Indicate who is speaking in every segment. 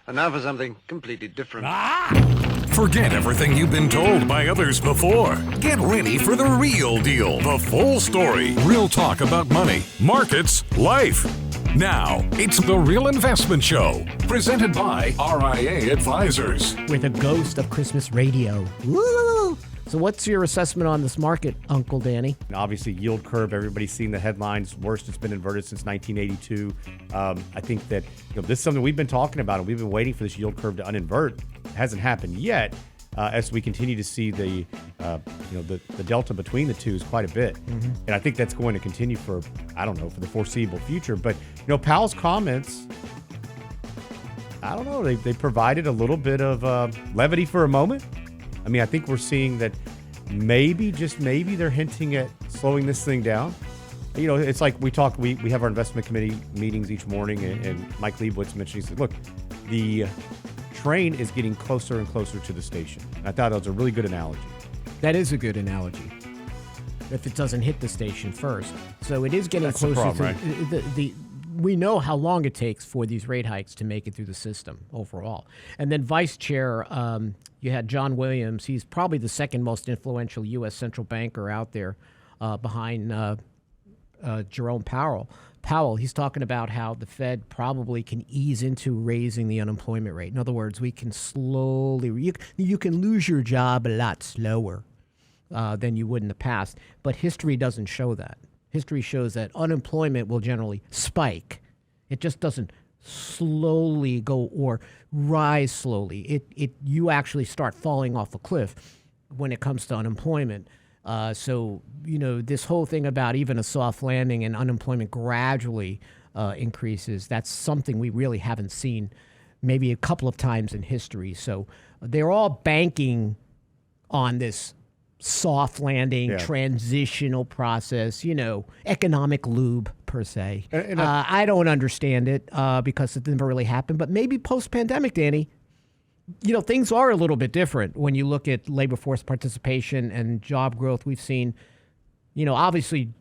Speaker 1: And now for something completely different.
Speaker 2: Forget everything you've been told by others before. Get ready for the real deal, the full story, real talk about money, markets, life. Now, it's The Real Investment Show, presented by RIA Advisors.
Speaker 3: With a ghost of Christmas radio. Woo! So what's your assessment on this market, Uncle Danny?
Speaker 4: Obviously, yield curve, everybody's seen the headlines. Worst it's been inverted since 1982. I think that this is something we've been talking about, and we've been waiting for this yield curve to uninvert. It hasn't happened yet. As we continue to see the delta between the two is quite a bit. Mm-hmm. And I think that's going to continue for the foreseeable future. But, Powell's comments, I don't know, they provided a little bit of levity for a moment. I mean, I think we're seeing that maybe, just maybe, they're hinting at slowing this thing down. It's like we have our investment committee meetings each morning, and Mike Leibowitz mentioned, he said, look, the train is getting closer and closer to the station. I thought that was a really good analogy.
Speaker 3: That is a good analogy. If it doesn't hit the station first. So it is getting
Speaker 4: That's
Speaker 3: closer
Speaker 4: the problem,
Speaker 3: to
Speaker 4: right?
Speaker 3: we know how long it takes for these rate hikes to make it through the system overall. And then Vice Chair, you had John Williams. He's probably the second most influential U.S. central banker out there behind Jerome Powell. He's talking about how the Fed probably can ease into raising the unemployment rate. In other words, we can slowly, you can lose your job a lot slower than you would in the past. But history doesn't show that. History shows that unemployment will generally spike. It just doesn't slowly go or rise slowly. You actually start falling off a cliff when it comes to unemployment. So this whole thing about even a soft landing and unemployment gradually increases, that's something we really haven't seen maybe a couple of times in history. So they're all banking on this soft landing, transitional process, economic lube per se. And I don't understand it because it never really happened. But maybe post-pandemic, Danny, things are a little bit different when you look at labor force participation and job growth. We've seen, obviously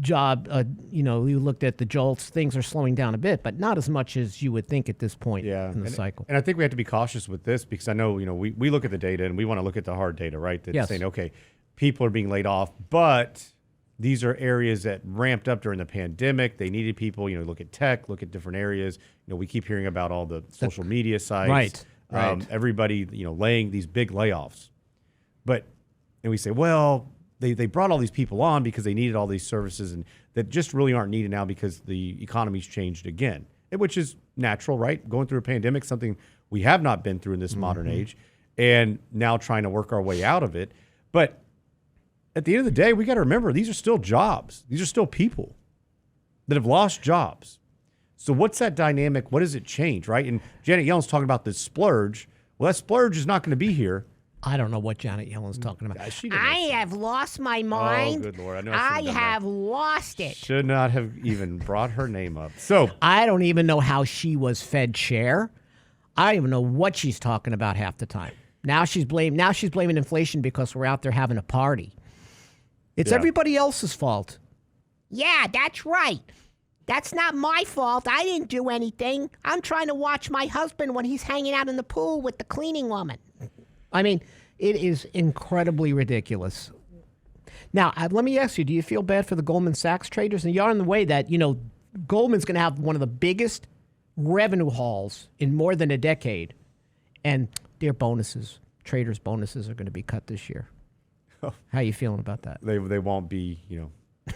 Speaker 3: you looked at the JOLTS, things are slowing down a bit, but not as much as you would think at this point in the cycle.
Speaker 4: And I think we have to be cautious with this because I know, we look at the data and we want to look at the hard data, right? That's saying, okay, people are being laid off, but these are areas that ramped up during the pandemic. They needed people, look at tech, look at different areas. We keep hearing about all the social media sites. Right. Everybody, laying these big layoffs. And we say, well, they brought all these people on because they needed all these services and that just really aren't needed now because the economy's changed again, which is natural, right? Going through a pandemic, something we have not been through in this modern age, and now trying to work our way out of it. But at the end of the day, we got to remember, these are still jobs. These are still people that have lost jobs. So what's that dynamic? What does it change, right? And Janet Yellen's talking about this splurge. Well, that splurge is not going to be here.
Speaker 3: I don't know what Janet Yellen's talking about.
Speaker 5: I have lost my mind.
Speaker 4: Oh, good Lord.
Speaker 5: I have lost it.
Speaker 4: Should not have even brought her name up. So
Speaker 3: I don't even know how she was Fed chair. I don't even know what she's talking about half the time. Now she's blaming inflation because we're out there having a party. It's everybody else's fault.
Speaker 5: Yeah, that's right. That's not my fault. I didn't do anything. I'm trying to watch my husband when he's hanging out in the pool with the cleaning woman.
Speaker 3: I mean, it is incredibly ridiculous. Now, let me ask you, do you feel bad for the Goldman Sachs traders? And you're in the way that, Goldman's going to have one of the biggest revenue hauls in more than a decade. And their bonuses, traders' bonuses are going to be cut this year. How are you feeling about that?
Speaker 4: They won't be,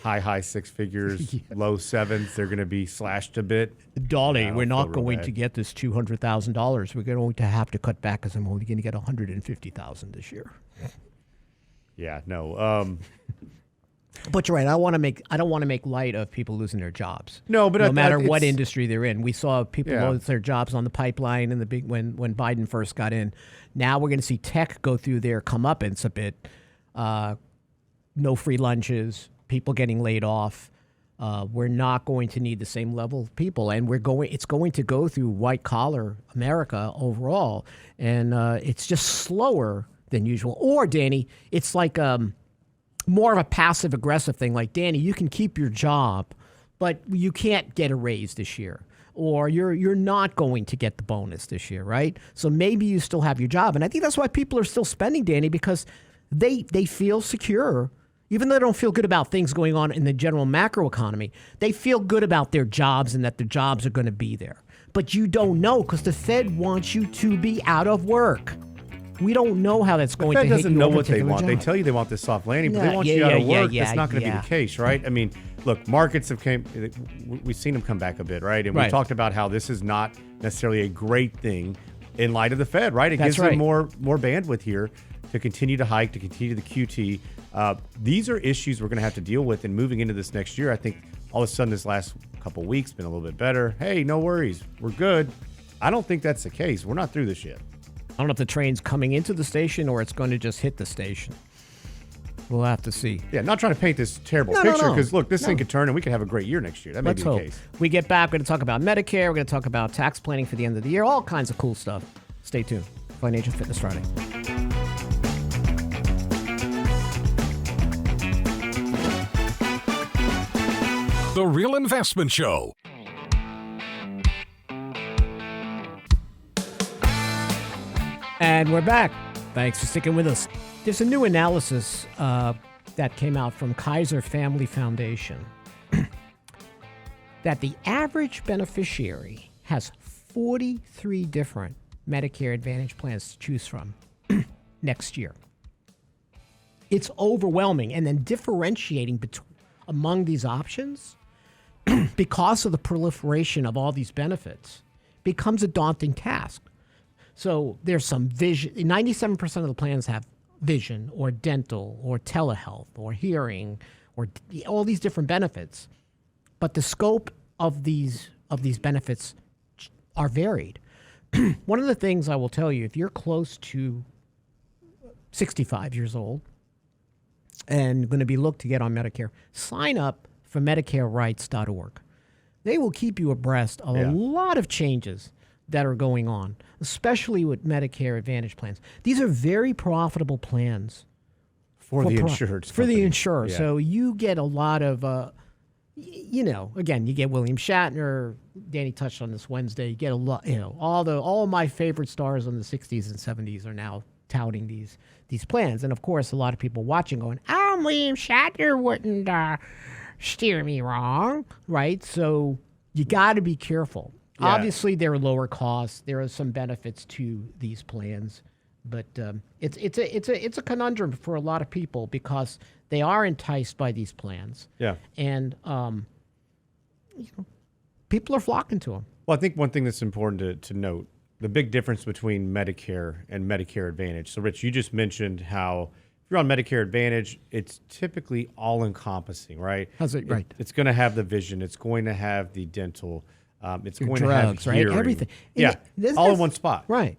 Speaker 4: high six figures, low sevens. They're going to be slashed a bit.
Speaker 3: Dolly, we're not going to get this $200,000. We're going to have to cut back because I'm only going to get $150,000 this year.
Speaker 4: Yeah, no.
Speaker 3: But you're right. I don't want to make light of people losing their jobs.
Speaker 4: No, but
Speaker 3: no matter what industry they're in, we saw people lose their jobs on the pipeline in when Biden first got in. Now we're going to see tech go through their comeuppance a bit. No free lunches, people getting laid off. We're not going to need the same level of people, and it's going to go through white collar America overall, and it's just slower than usual. Or Danny, it's like more of a passive aggressive thing. Like, Danny, you can keep your job, but you can't get a raise this year. or you're not going to get the bonus this year, right? So maybe you still have your job. And I think that's why people are still spending, Danny, because they feel secure. Even though they don't feel good about things going on in the general macroeconomy, they feel good about their jobs and that their jobs are going to be there. But you don't know because the Fed wants you to be out of work. We don't know how that's going to hit you.
Speaker 4: The Fed doesn't know what they want.
Speaker 3: Job.
Speaker 4: They tell you they want this soft landing, but they want you out of work. That's not going to be the case, right? I mean, look, markets we've seen them come back a bit, right? And we talked about how this is not necessarily a great thing in light of the Fed, right? It gives them more bandwidth here to continue to hike, to continue the QT. These are issues we're going to have to deal with. And moving into this next year, I think all of a sudden this last couple of weeks been a little bit better. Hey, no worries. We're good. I don't think that's the case. We're not through this yet.
Speaker 3: I don't know if the train's coming into the station or it's going to just hit the station. We'll have to see.
Speaker 4: Yeah, not trying to paint this terrible picture because, look, this thing could turn and we could have a great year next year. That may be the case.
Speaker 3: We get back, we're going to talk about Medicare. We're going to talk about tax planning for the end of the year. All kinds of cool stuff. Stay tuned. Financial Fitness Friday.
Speaker 2: The Real Investment Show.
Speaker 3: And we're back. Thanks for sticking with us. There's a new analysis that came out from Kaiser Family Foundation that the average beneficiary has 43 different Medicare Advantage plans to choose from next year. It's overwhelming. And then differentiating among these options because of the proliferation of all these benefits becomes a daunting task. So there's some vision. 97% of the plans have vision or dental or telehealth or hearing or all these different benefits. But the scope of these benefits are varied. One of the things I will tell you, if you're close to 65 years old and going to be looked to get on Medicare, sign up for MedicareRights.org. They will keep you abreast of a lot of changes that are going on, especially with Medicare Advantage plans. These are very profitable plans
Speaker 4: for the insured.
Speaker 3: For the insurer. Yeah. So you get a lot of, again, you get William Shatner. Danny touched on this Wednesday. You get a lot, all of my favorite stars in the 60s and 70s are now touting these plans. And of course, a lot of people watching going, William Shatner wouldn't steer me wrong, right? So you got to be careful. Yeah. Obviously, there are lower costs. There are some benefits to these plans, but it's a conundrum for a lot of people because they are enticed by these plans.
Speaker 4: Yeah,
Speaker 3: and people are flocking to them.
Speaker 4: Well, I think one thing that's important to note: the big difference between Medicare and Medicare Advantage. So, Rich, you just mentioned how if you're on Medicare Advantage, it's typically all-encompassing, right?
Speaker 3: How's it right?
Speaker 4: It's going to have the vision. It's going to have the dental. It's
Speaker 3: your
Speaker 4: going
Speaker 3: drugs,
Speaker 4: to have hearing.
Speaker 3: Right? Everything.
Speaker 4: Yeah, all in one spot.
Speaker 3: Right.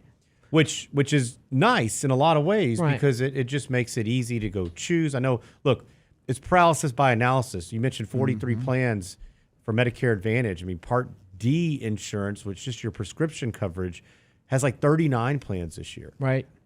Speaker 4: Which is nice in a lot of ways because it just makes it easy to go choose. I know, look, it's paralysis by analysis. You mentioned 43 plans for Medicare Advantage. I mean, Part D insurance, which is just your prescription coverage, has like 39 plans this year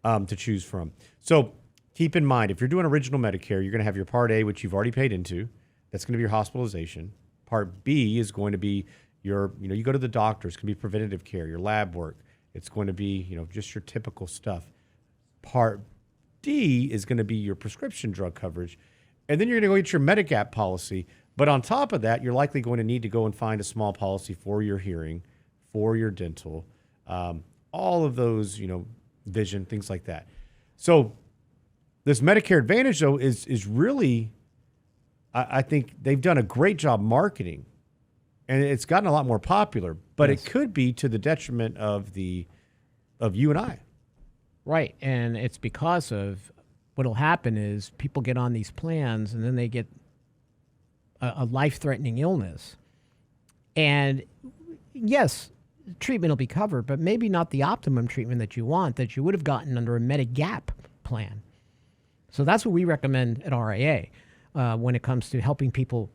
Speaker 4: to choose from. So keep in mind, if you're doing original Medicare, you're going to have your Part A, which you've already paid into. That's going to be your hospitalization. Part B is going to be you go to the doctor. It's going to be preventative care, your lab work. It's going to be, just your typical stuff. Part D is going to be your prescription drug coverage. And then you're going to go get your Medigap policy. But on top of that, you're likely going to need to go and find a small policy for your hearing, for your dental, all of those, vision, things like that. So this Medicare Advantage, though, is really, I think they've done a great job marketing. And it's gotten a lot more popular, but it could be to the detriment of you and I.
Speaker 3: Right, and it's because of what'll happen is people get on these plans and then they get a life-threatening illness. And yes, treatment will be covered, but maybe not the optimum treatment that you want that you would have gotten under a Medigap plan. So that's what we recommend at RIA when it comes to helping people,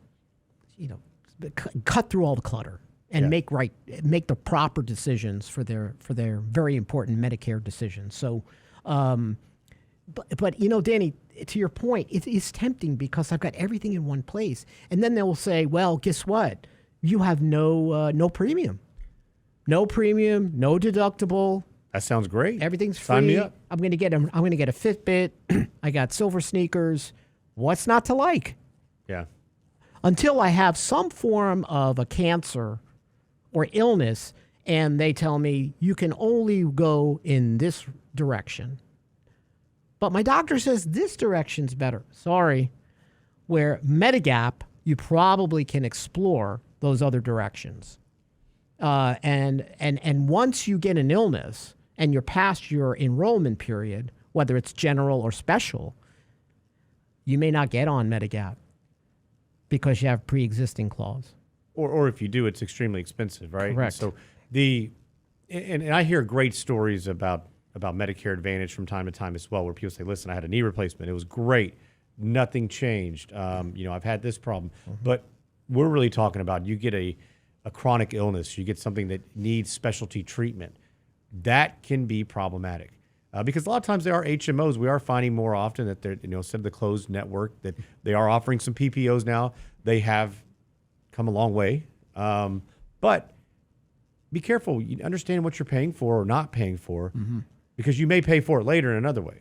Speaker 3: cut through all the clutter and make the proper decisions for their very important Medicare decisions. So, but Danny, to your point, it is tempting because I've got everything in one place, and then they will say, "Well, guess what? You have no premium." No premium, no deductible.
Speaker 4: That sounds great.
Speaker 3: Everything's free.
Speaker 4: Sign me up.
Speaker 3: I'm gonna get a Fitbit. I got silver sneakers. What's not to like?
Speaker 4: Yeah.
Speaker 3: Until I have some form of a cancer or illness, and they tell me you can only go in this direction. But my doctor says this direction's better. Sorry. Where Medigap, you probably can explore those other directions. And once you get an illness and you're past your enrollment period, whether it's general or special, you may not get on Medigap because you have pre-existing clause.
Speaker 4: Or if you do, it's extremely expensive, right?
Speaker 3: Correct.
Speaker 4: So and I hear great stories about Medicare Advantage from time to time as well, where people say, listen, I had a knee replacement. It was great. Nothing changed. I've had this problem. But we're really talking about you get a chronic illness, you get something that needs specialty treatment. That can be problematic. Because a lot of times they are HMOs. We are finding more often that they're, instead of the closed network, that they are offering some PPOs now. They have come a long way. But be careful. You understand what you're paying for or not paying for, because you may pay for it later in another way.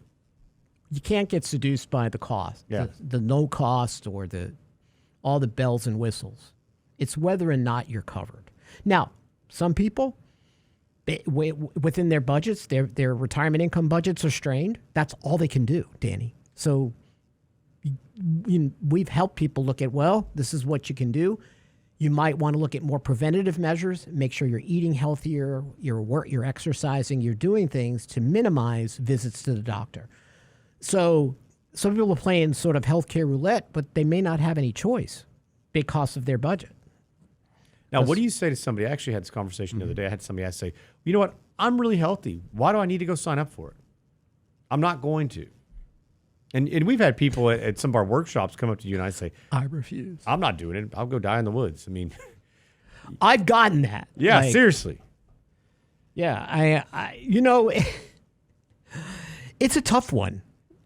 Speaker 3: You can't get seduced by the cost, the no cost or all the bells and whistles. It's whether or not you're covered. Now, some people, within their budgets, their retirement income budgets are strained. That's all they can do, Danny. So we've helped people look at, well, this is what you can do. You might want to look at more preventative measures, make sure you're eating healthier, you're exercising, you're doing things to minimize visits to the doctor. So some people are playing sort of healthcare roulette, but they may not have any choice because of their budget.
Speaker 4: Now, what do you say to somebody? I actually had this conversation the other day. I had somebody say, you know what? I'm really healthy. Why do I need to go sign up for it? I'm not going to. And we've had people at some of our workshops come up to you and I say,
Speaker 3: I refuse.
Speaker 4: I'm not doing it. I'll go die in the woods. I mean,
Speaker 3: I've gotten that.
Speaker 4: Yeah, seriously.
Speaker 3: Yeah, it's a tough one.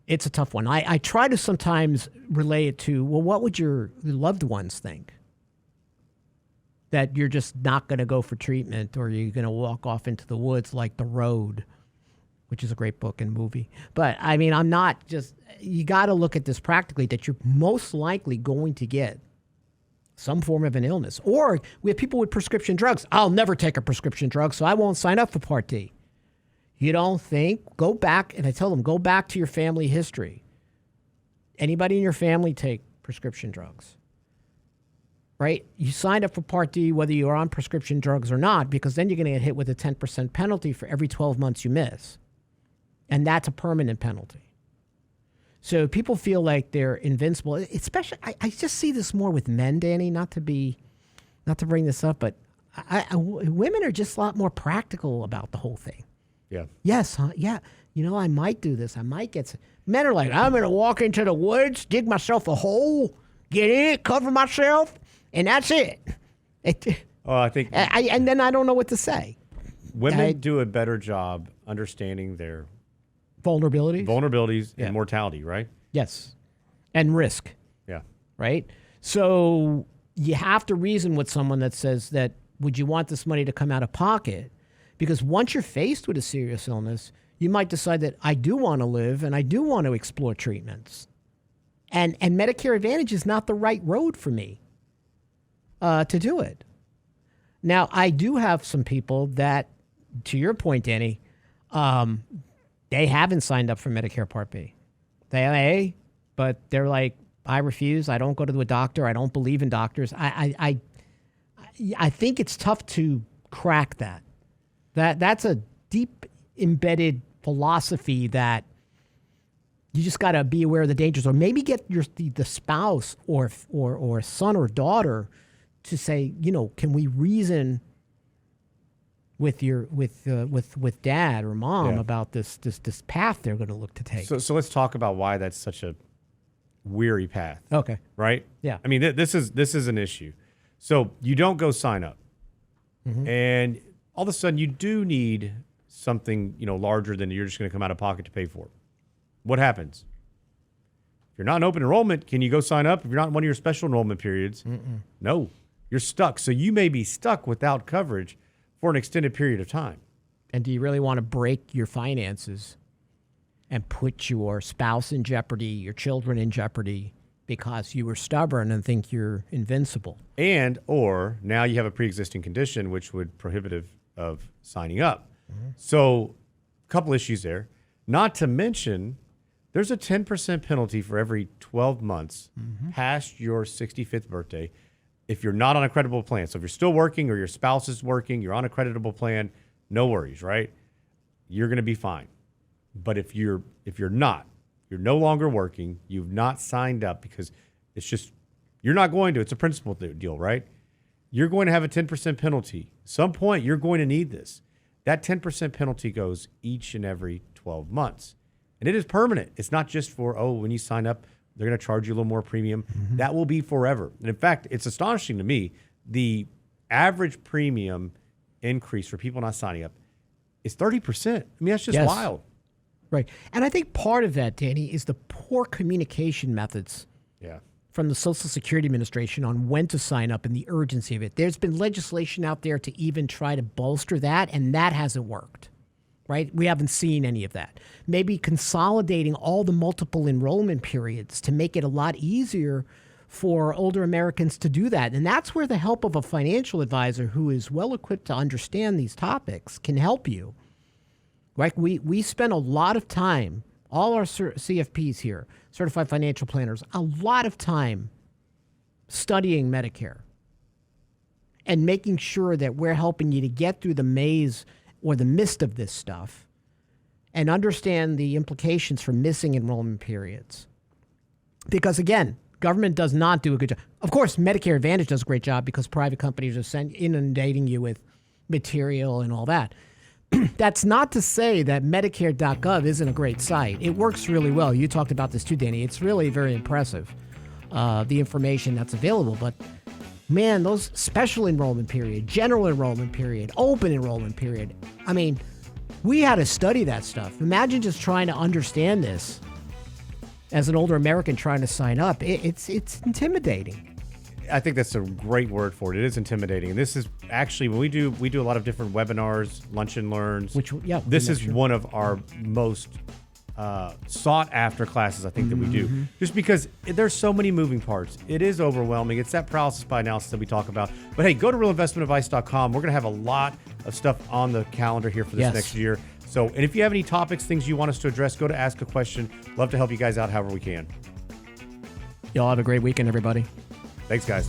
Speaker 3: It's a tough one. I try to sometimes relay it to, well, what would your loved ones think? That you're just not going to go for treatment, or you're going to walk off into the woods like The Road, which is a great book and movie. But, I mean, you got to look at this practically, that you're most likely going to get some form of an illness. Or we have people with prescription drugs. I'll never take a prescription drug, so I won't sign up for Part D. You don't think? Go back, and I tell them, go back to your family history. Anybody in your family take prescription drugs? Right? You signed up for Part D whether you're on prescription drugs or not, because then you're going to get hit with a 10% penalty for every 12 months you miss. And that's a permanent penalty. So people feel like they're invincible. Especially, I just see this more with men, Danny, not to bring this up, but women are just a lot more practical about the whole thing.
Speaker 4: Yeah.
Speaker 3: Yes, huh? Yeah. I might do this. I might get some. Men are like, I'm going to walk into the woods, dig myself a hole, get in it, cover myself, and that's it.
Speaker 4: I think...
Speaker 3: and then I don't know what to say.
Speaker 4: Women do a better job understanding their...
Speaker 3: Vulnerabilities
Speaker 4: and mortality, right?
Speaker 3: Yes. And risk.
Speaker 4: Yeah.
Speaker 3: Right? So you have to reason with someone that says that, would you want this money to come out of pocket? Because once you're faced with a serious illness, you might decide that I do want to live and I do want to explore treatments. And Medicare Advantage is not the right road for me to do it. Now, I do have some people that, to your point, Danny, they haven't signed up for Medicare Part B. But they're like, I refuse. I don't go to a doctor. I don't believe in doctors. I think it's tough to crack that. That's a deep embedded philosophy that you just got to be aware of the dangers, or maybe get the spouse or son or daughter to say, can we reason with dad or mom about this path they're going to look to take.
Speaker 4: So let's talk about why that's such a weary path.
Speaker 3: Okay.
Speaker 4: Right?
Speaker 3: Yeah.
Speaker 4: I mean, this is an issue. So you don't go sign up. Mm-hmm. And all of a sudden you do need something, larger than you're just going to come out of pocket to pay for. What happens? If you're not in open enrollment, can you go sign up? If you're not in one of your special enrollment periods, no, you're stuck. So you may be stuck without coverage for an extended period of time.
Speaker 3: And do you really want to break your finances and put your spouse in jeopardy, your children in jeopardy, because you were stubborn and think you're invincible?
Speaker 4: And, or now you have a pre-existing condition which would prohibitive of signing up. Mm-hmm. So a couple issues there. Not to mention, there's a 10% penalty for every 12 months past your 65th birthday if you're not on a creditable plan. So if you're still working or your spouse is working, you're on a creditable plan, no worries, right? You're going to be fine. But if you're not, you're no longer working, you've not signed up because it's just, you're not going to, it's a principal deal, right? You're going to have a 10% penalty. At some point, you're going to need this. That 10% penalty goes each and every 12 months. And it is permanent. It's not just for, when you sign up, they're going to charge you a little more premium. Mm-hmm. That will be forever. And in fact, it's astonishing to me, the average premium increase for people not signing up is 30%. I mean, that's just wild.
Speaker 3: Right. And I think part of that, Danny, is the poor communication methods from the Social Security Administration on when to sign up and the urgency of it. There's been legislation out there to even try to bolster that, and that hasn't worked. Right? We haven't seen any of that. Maybe consolidating all the multiple enrollment periods to make it a lot easier for older Americans to do that. And that's where the help of a financial advisor who is well equipped to understand these topics can help you. Right? We spend a lot of time, all our CFPs here, Certified Financial Planners, a lot of time studying Medicare and making sure that we're helping you to get through the maze or the mist of this stuff and understand the implications for missing enrollment periods. Because again, government does not do a good job. Of course, Medicare Advantage does a great job because private companies are inundating you with material and all that. That's not to say that Medicare.gov isn't a great site. It works really well. You talked about this too, Danny. It's really very impressive, the information that's available. But man, those special enrollment period, general enrollment period, open enrollment period. I mean, we had to study that stuff. Imagine just trying to understand this as an older American trying to sign up. It's intimidating.
Speaker 4: I think that's a great word for it. It is intimidating. And this is actually, when we do a lot of different webinars, lunch and learns. This is one of our most sought after classes I think that we do, just because there's so many moving parts. It is overwhelming. It's that paralysis by analysis that we talk about. But hey, go to realinvestmentadvice.com. We're going to have a lot of stuff on the calendar here for this next year. So, and if you have any topics, things you want us to address, go to Ask a Question. Love to help you guys out however we can.
Speaker 3: Y'all have a great weekend, everybody.
Speaker 4: Thanks, guys.